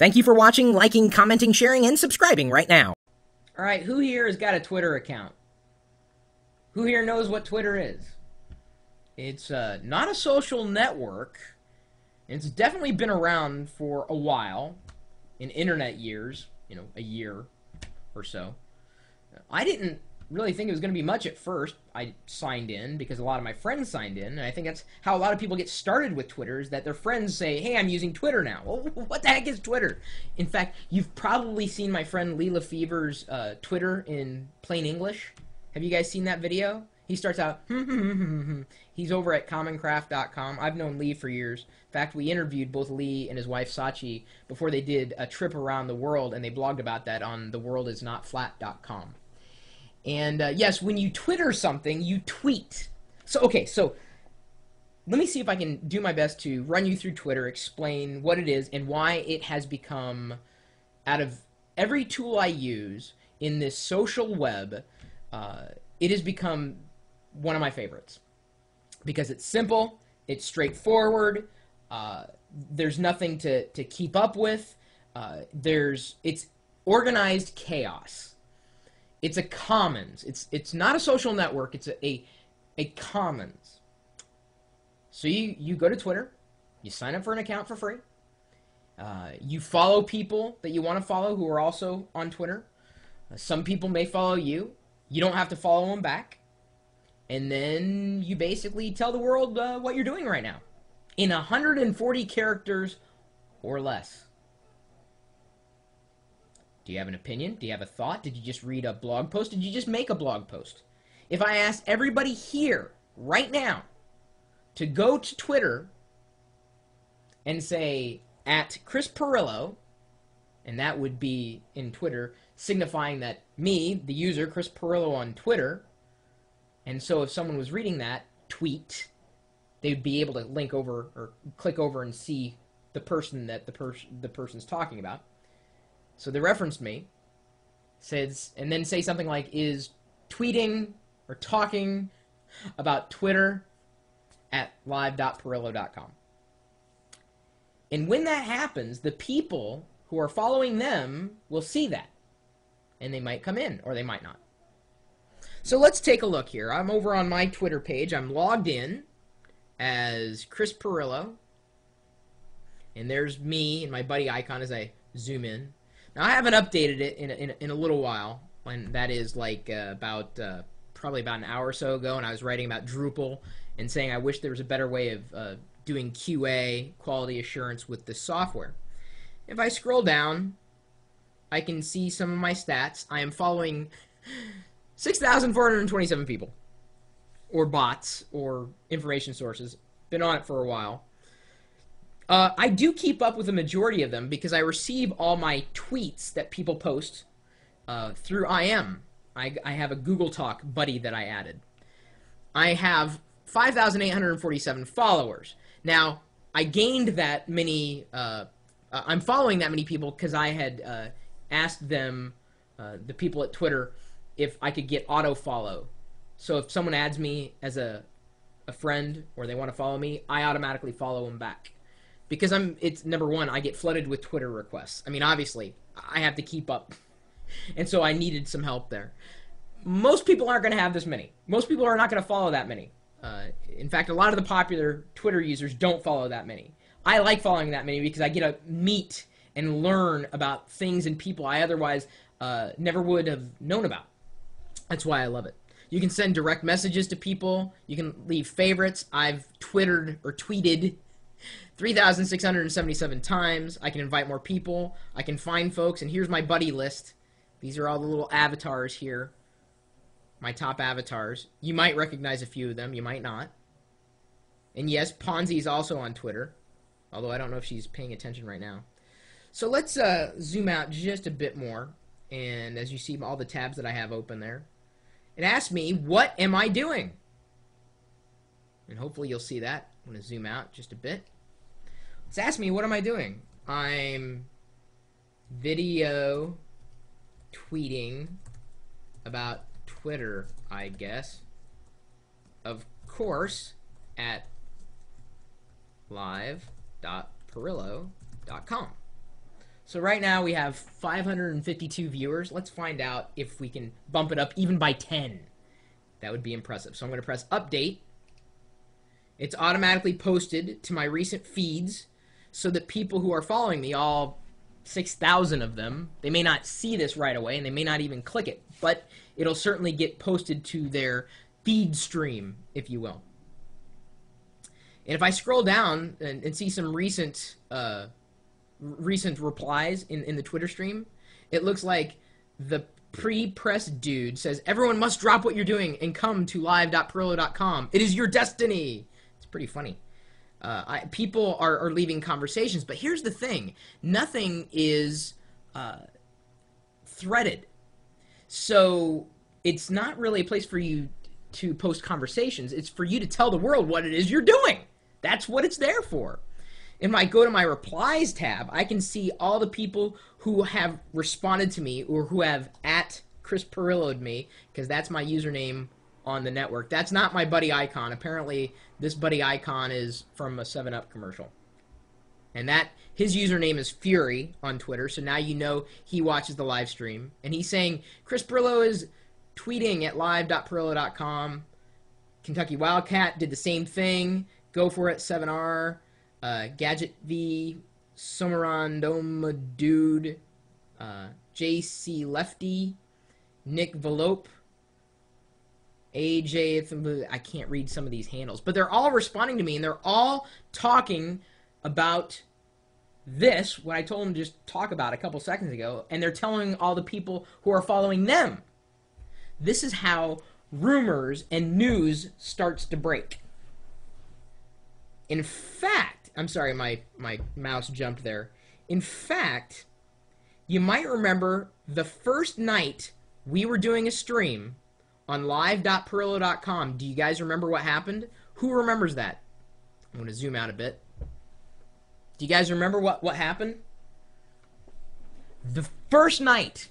Thank you for watching, liking, commenting, sharing, and subscribing right now. All right, who here has got a Twitter account? Who here knows what Twitter is? It's not a social network. It's definitely been around for a while, in internet years, a year or so. I didn't really think it was going to be much at first. I signed in because a lot of my friends signed in, and I think that's how a lot of people get started with Twitter, is that their friends say, hey, I'm using Twitter now. Well, what the heck is Twitter? In fact, you've probably seen my friend Leela Fever's Twitter in plain English. Have you guys seen that video? He starts out, he's over at commoncraft.com. I've known Lee for years. In fact, we interviewed both Lee and his wife Sachi before they did a trip around the world, and they blogged about that on theworldisnotflat.com. And yes, when you Twitter something, you tweet. So let me see if I can do my best to run you through Twitter, explain what it is and why it has become, out of every tool I use in this social web, it has become one of my favorites. Because it's simple, it's straightforward, there's nothing to keep up with, it's organized chaos. It's a commons. It's not a social network. It's a commons. So you go to Twitter, you sign up for an account for free, you follow people that you want to follow who are also on Twitter. Some people may follow you. You don't have to follow them back. And then you basically tell the world what you're doing right now in 140 characters or less. Do you have an opinion? Do you have a thought? Did you just read a blog post? Did you just make a blog post? If I asked everybody here, right now, to go to Twitter and say, at Chris Pirillo, and that would be in Twitter, signifying that me, the user, Chris Pirillo on Twitter, and so if someone was reading that tweet, they'd be able to link over or click over and see the person that the person's talking about. So they referenced me, says, and then say something like, is tweeting or talking about Twitter at live.pirillo.com. And when that happens, the people who are following them will see that. And they might come in, or they might not. So let's take a look here. I'm over on my Twitter page. I'm logged in as Chris Pirillo. And there's me and my buddy icon as I zoom in. Now, I haven't updated it in a little while, and that is like probably about an hour or so ago, and I was writing about Drupal and saying I wish there was a better way of doing QA, quality assurance, with this software. If I scroll down, I can see some of my stats. I am following 6,427 people, or bots, or information sources. Been on it for a while. I do keep up with the majority of them because I receive all my tweets that people post through IM. I have a Google Talk buddy that I added. I have 5,847 followers. Now, I gained that many, I'm following that many people because I had asked them, the people at Twitter, if I could get auto-follow. So if someone adds me as a friend or they want to follow me, I automatically follow them back. Because it's number one, I get flooded with Twitter requests. I mean, obviously, I have to keep up. And so I needed some help there. Most people aren't going to have this many. Most people are not going to follow that many. In fact, a lot of the popular Twitter users don't follow that many. I like following that many because I get to meet and learn about things and people I otherwise never would have known about. That's why I love it. You can send direct messages to people. You can leave favorites. I've Twittered or tweeted 3,677 times. I can invite more people. I can find folks, and here's my buddy list. These are all the little avatars here. My top avatars. You might recognize a few of them. You might not. And yes, Ponzi is also on Twitter, although I don't know if she's paying attention right now. So let's zoom out just a bit more. And as you see all the tabs that I have open there, it asks me, what am I doing? And hopefully you'll see that. I'm going to zoom out just a bit. It's asking me, what am I doing? I'm video tweeting about Twitter, I guess. Of course, at live.pirillo.com. So right now we have 552 viewers. Let's find out if we can bump it up even by 10. That would be impressive. So I'm going to press update. It's automatically posted to my recent feeds so that people who are following me, all 6,000 of them, they may not see this right away and they may not even click it, but it'll certainly get posted to their feed stream, if you will. And if I scroll down and see some recent replies in the Twitter stream, it looks like the pre-press dude says, everyone must drop what you're doing and come to live.pirillo.com. It is your destiny. It's pretty funny. People are leaving conversations, but here's the thing. Nothing is threaded. So it's not really a place for you to post conversations. It's for you to tell the world what it is you're doing. That's what it's there for. If I go to my replies tab, I can see all the people who have responded to me or who have at Chris Pirillo'd me, because that's my username on the network. That's not my buddy icon. Apparently, this buddy icon is from a 7-Up commercial. And his username is Fury on Twitter, so now you know he watches the live stream. And he's saying, Chris Pirillo is tweeting at live.pirillo.com. Kentucky Wildcat did the same thing. Go for it, 7R. Gadget V, Somarandoma Dude, JC Lefty, Nick Velope, AJ, I can't read some of these handles, but they're all responding to me, and they're all talking about this, what I told them to just talk about a couple seconds ago, and they're telling all the people who are following them. This is how rumors and news starts to break. In fact, I'm sorry, my mouse jumped there. In fact, you might remember the first night we were doing a stream on live.pirillo.com. Do you guys remember what happened? Who remembers that? I'm going to zoom out a bit. Do you guys remember what happened? The first night.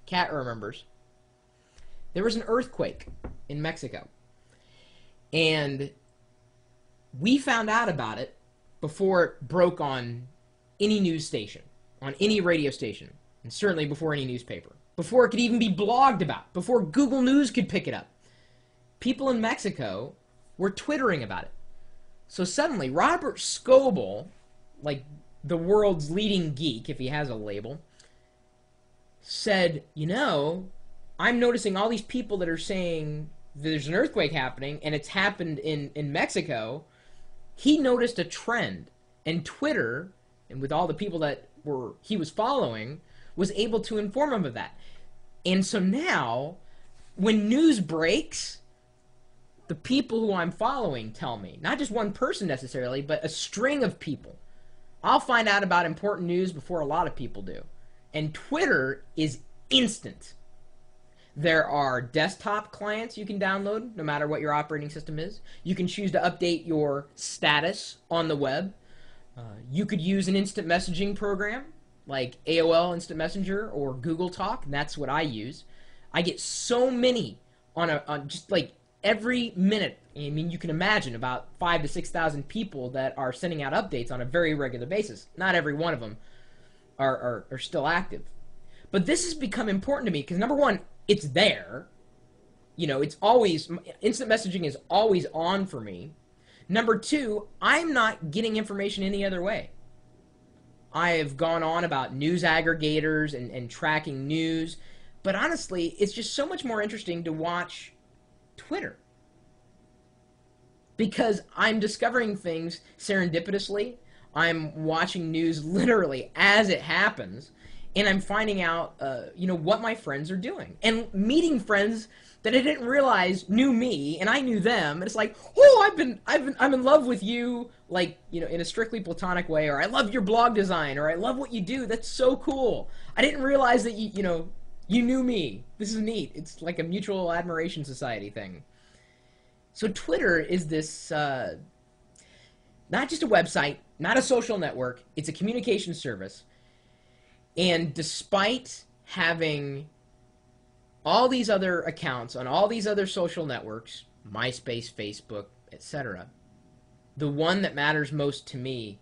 Kat remembers. There was an earthquake in Mexico. And we found out about it before it broke on any news station, on any radio station, and certainly before any newspaper, before it could even be blogged about, before Google News could pick it up. People in Mexico were twittering about it. So suddenly, Robert Scoble, like the world's leading geek, if he has a label, said, you know, I'm noticing all these people that are saying there's an earthquake happening, and it's happened in Mexico. He noticed a trend, and Twitter, and with all the people that he was following, was able to inform him of that. And so now, when news breaks, the people who I'm following tell me, not just one person necessarily, but a string of people. I'll find out about important news before a lot of people do. And Twitter is instant. There are desktop clients you can download, no matter what your operating system is. You can choose to update your status on the web. You could use an instant messaging program, like AOL Instant Messenger or Google Talk, and that's what I use. I get so many on just like every minute. I mean, you can imagine about 5,000 to 6,000 people that are sending out updates on a very regular basis. Not every one of them are still active. But this has become important to me because, number one, it's there. You know, it's always, instant messaging is always on for me. Number two, I'm not getting information any other way. I have gone on about news aggregators and tracking news, but honestly, it's just so much more interesting to watch Twitter. Because I'm discovering things serendipitously. I'm watching news literally as it happens. And I'm finding out, you know, what my friends are doing. And meeting friends that I didn't realize knew me, and I knew them. And it's like, oh, I'm in love with you, like, you know, in a strictly platonic way. Or I love your blog design. Or I love what you do. That's so cool. I didn't realize that, you know, you knew me. This is neat. It's like a mutual admiration society thing. So Twitter is this, not just a website, not a social network. It's a communication service. And despite having all these other accounts on all these other social networks, MySpace, Facebook, etc., the one that matters most to me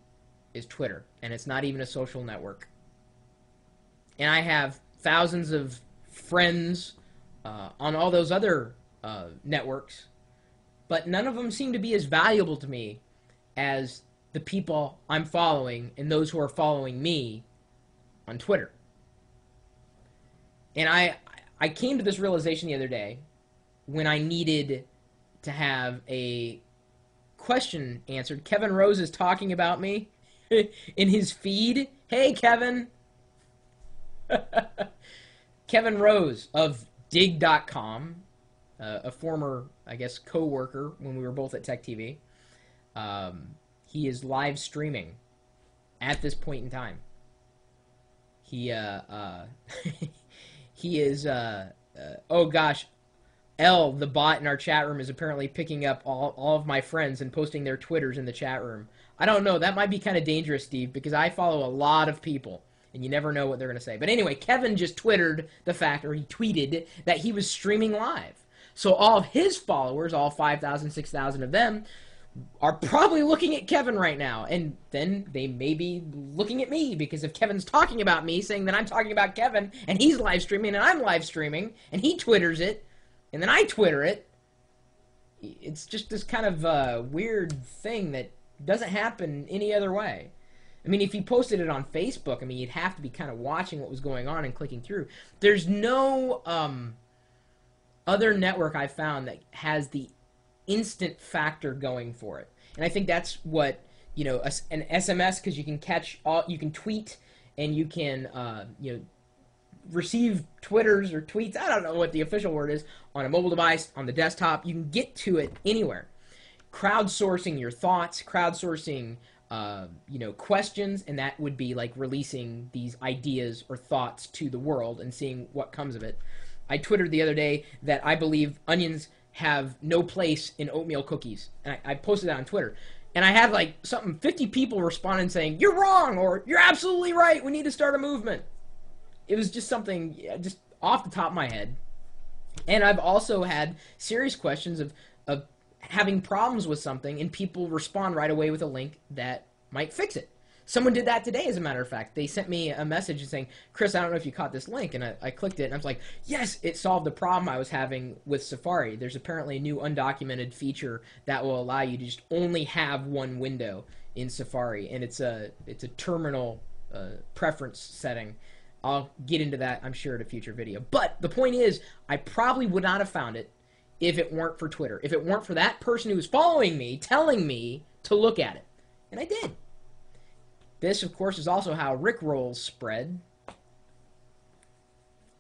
is Twitter, and it's not even a social network. And I have thousands of friends on all those other networks, but none of them seem to be as valuable to me as the people I'm following and those who are following me on Twitter. And I came to this realization the other day when I needed to have a question answered. Kevin Rose is talking about me in his feed. Hey, Kevin. Kevin Rose of dig.com, a former, I guess, co-worker when we were both at Tech TV. He is live streaming at this point in time. He he is oh gosh, L, the bot in our chat room, is apparently picking up all of my friends and posting their Twitters in the chat room. I don't know, that might be kind of dangerous, Steve, because I follow a lot of people and you never know what they're going to say. But anyway, Kevin just twittered the fact, or he tweeted, that he was streaming live. So all of his followers, all 5,000, 6,000 of them, are probably looking at Kevin right now. And then they may be looking at me, because if Kevin's talking about me, saying that I'm talking about Kevin, and he's live streaming, and I'm live streaming, and he twitters it, and then I Twitter it, it's just this kind of weird thing that doesn't happen any other way. I mean, if he posted it on Facebook, I mean, you'd have to be kind of watching what was going on and clicking through. There's no other network I've found that has the instant factor going for it. And I think that's what, you know, an SMS, because you can catch all, you can tweet, and you can, you know, receive Twitters or tweets, I don't know what the official word is, on a mobile device, on the desktop. You can get to it anywhere. Crowdsourcing your thoughts, crowdsourcing you know, questions, and that would be like releasing these ideas or thoughts to the world and seeing what comes of it. I twittered the other day that I believe onions have no place in oatmeal cookies, and I posted that on Twitter. And I had like 50 people responding saying, "You're wrong," or "You're absolutely right, we need to start a movement." It was just something just off the top of my head. And I've also had serious questions of having problems with something, and people respond right away with a link that might fix it. Someone did that today, as a matter of fact. They sent me a message saying, "Chris, I don't know if you caught this link." And I clicked it, and I was like, yes, it solved the problem I was having with Safari. There's apparently a new undocumented feature that will allow you to just only have one window in Safari, and it's a terminal preference setting. I'll get into that, I'm sure, in a future video. But the point is, I probably would not have found it if it weren't for Twitter. If it weren't for that person who was following me, telling me to look at it. And I did. This, of course, is also how Rickrolls spread.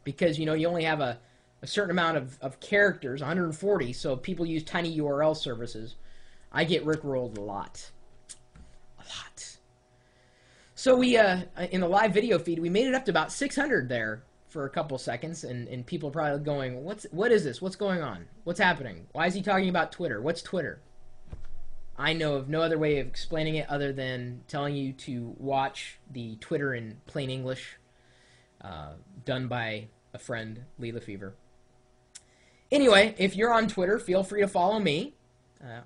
Because, you know, you only have a certain amount of characters, 140, so people use tiny URL services. I get Rickrolled a lot. A lot. So we, in the live video feed, we made it up to about 600 there for a couple seconds, and people are probably going, what is this? What's going on? What's happening? Why is he talking about Twitter? What's Twitter? I know of no other way of explaining it other than telling you to watch the Twitter in plain English, done by a friend, Lee Lefevre. Anyway, if you're on Twitter, feel free to follow me.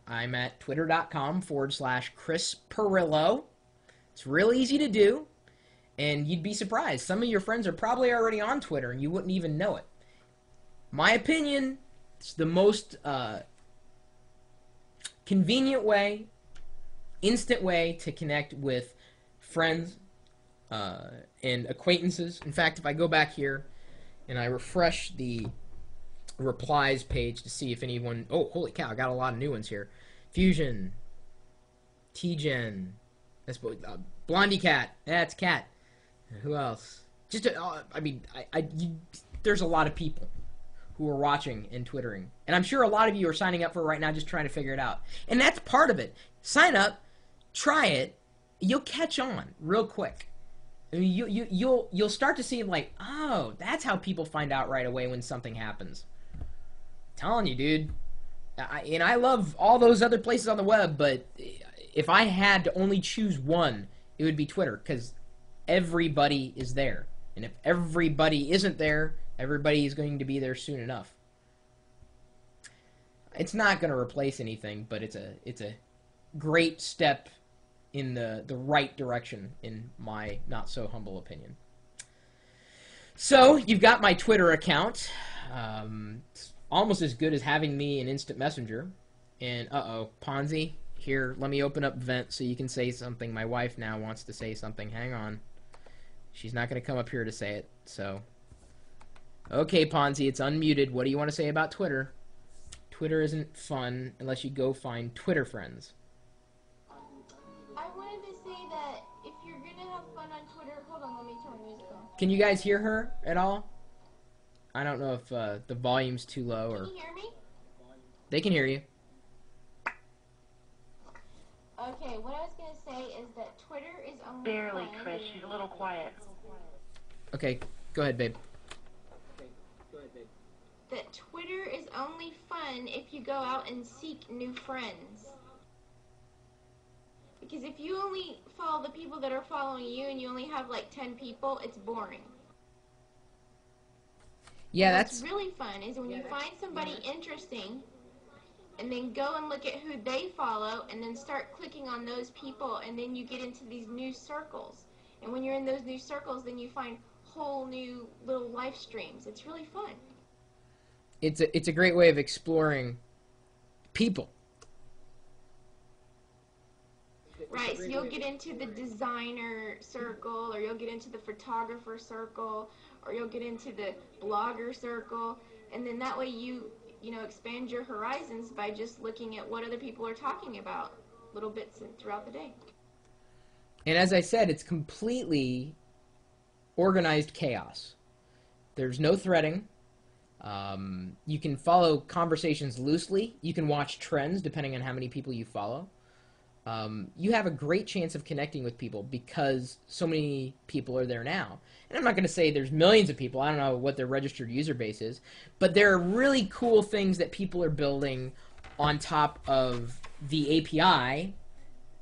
I'm at twitter.com/Chris Pirillo. It's real easy to do. And you'd be surprised. Some of your friends are probably already on Twitter and you wouldn't even know it. My opinion, it's the most convenient way, instant way to connect with friends and acquaintances. In fact, if I go back here and I refresh the replies page to see if anyone... Oh, holy cow, I got a lot of new ones here. Fusion, T-Gen, that's Blondie Cat, that's Cat. Who else? Just, I mean, there's a lot of people who are watching and twittering. And I'm sure a lot of you are signing up for it right now just trying to figure it out. And that's part of it. Sign up, try it, you'll catch on real quick. I mean, you'll start to see, like, oh, that's how people find out right away when something happens. I'm telling you, dude. And I love all those other places on the web, but if I had to only choose one, it would be Twitter, because everybody is there. And if everybody isn't there, everybody is going to be there soon enough. It's not going to replace anything, but it's a great step in the right direction, in my not so humble opinion. So you've got my Twitter account. It's almost as good as having me in Instant Messenger. And Ponzi, here, let me open up Vent so you can say something. My wife now wants to say something. Hang on. She's not going to come up here to say it, so. Okay, Ponzi, it's unmuted. What do you want to say about Twitter? Twitter isn't fun unless you go find Twitter friends. I wanted to say that if you're going to have fun on Twitter, hold on, let me turn music on. Can you guys hear her at all? I don't know if the volume's too low or... Can you hear me? They can hear you. Okay, what I was going to say is that Twitter is only Barely, fun. Chris. She's a little quiet. Okay, go ahead, babe. That Twitter is only fun if you go out and seek new friends. Because if you only follow the people that are following you and you only have like 10 people, it's boring. Yeah, What's really fun is when you find somebody interesting and then go and look at who they follow and then start clicking on those people, and then you get into these new circles. And when you're in those new circles, then you find whole new little life streams. It's really fun. It's a great way of exploring people. Right, so you'll get into the designer circle, or you'll get into the photographer circle, or you'll get into the blogger circle, and then that way you expand your horizons by just looking at what other people are talking about, little bits throughout the day. And as I said, it's completely organized chaos. There's no threading. You can follow conversations loosely. You can watch trends depending on how many people you follow. You have a great chance of connecting with people because so many people are there now. And I'm not going to say there's millions of people. I don't know what their registered user base is. But there are really cool things that people are building on top of the API,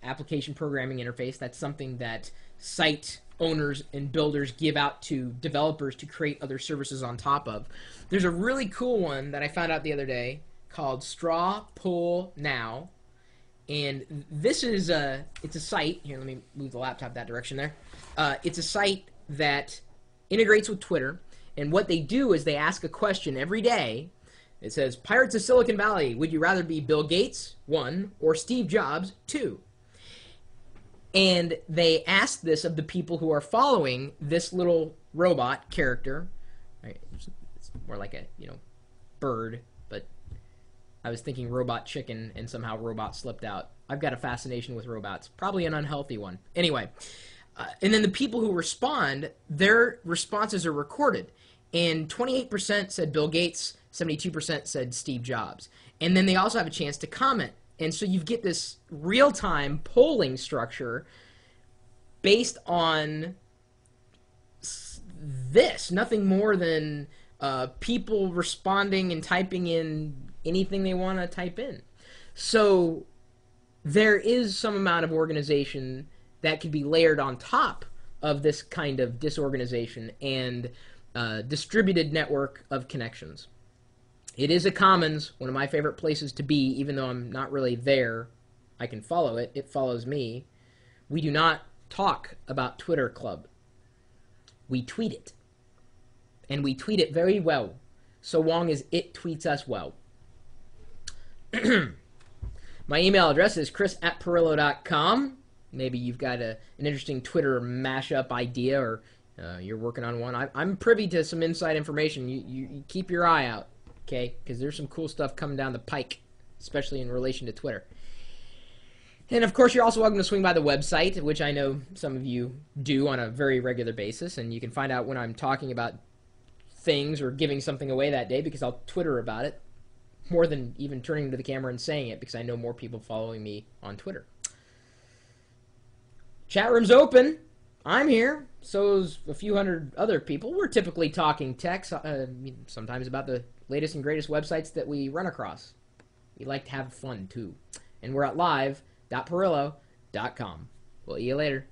application programming interface. That's something that site owners and builders give out to developers to create other services on top of. There's a really cool one that I found out the other day called Straw Pull Now. And this is it's a site. Here, let me move the laptop that direction there. It's a site that integrates with Twitter. And what they do is they ask a question every day. It says, Pirates of Silicon Valley, would you rather be Bill Gates, 1, or Steve Jobs, 2? And they ask this of the people who are following this little robot character. Right? It's more like a, bird, but I was thinking robot chicken, and somehow robot slipped out. I've got a fascination with robots. Probably an unhealthy one. Anyway, and then the people who respond, their responses are recorded. And 28% said Bill Gates, 72% said Steve Jobs. And then they also have a chance to comment. And so you get this real-time polling structure based on this. Nothing more than people responding and typing in anything they want to type in. So there is some amount of organization that could be layered on top of this kind of disorganization and distributed network of connections. It is a commons, one of my favorite places to be, even though I'm not really there. I can follow it. It follows me. We do not talk about Twitter Club. We tweet it. And we tweet it very well, so long as it tweets us well. My email address is chris@pirillo.com. Maybe you've got an interesting Twitter mashup idea, or you're working on one. I'm privy to some inside information. You keep your eye out, okay? Because there's some cool stuff coming down the pike, especially in relation to Twitter. And, of course, you're also welcome to swing by the website, which I know some of you do on a very regular basis, and you can find out when I'm talking about things or giving something away that day, because I'll Twitter about it more than even turning to the camera and saying it, because I know more people following me on Twitter. Chat room's open. I'm here. So's a few hundred other people. We're typically talking tech, sometimes about the latest and greatest websites that we run across. We like to have fun, too. And we're at live.pirillo.com. We'll see you later.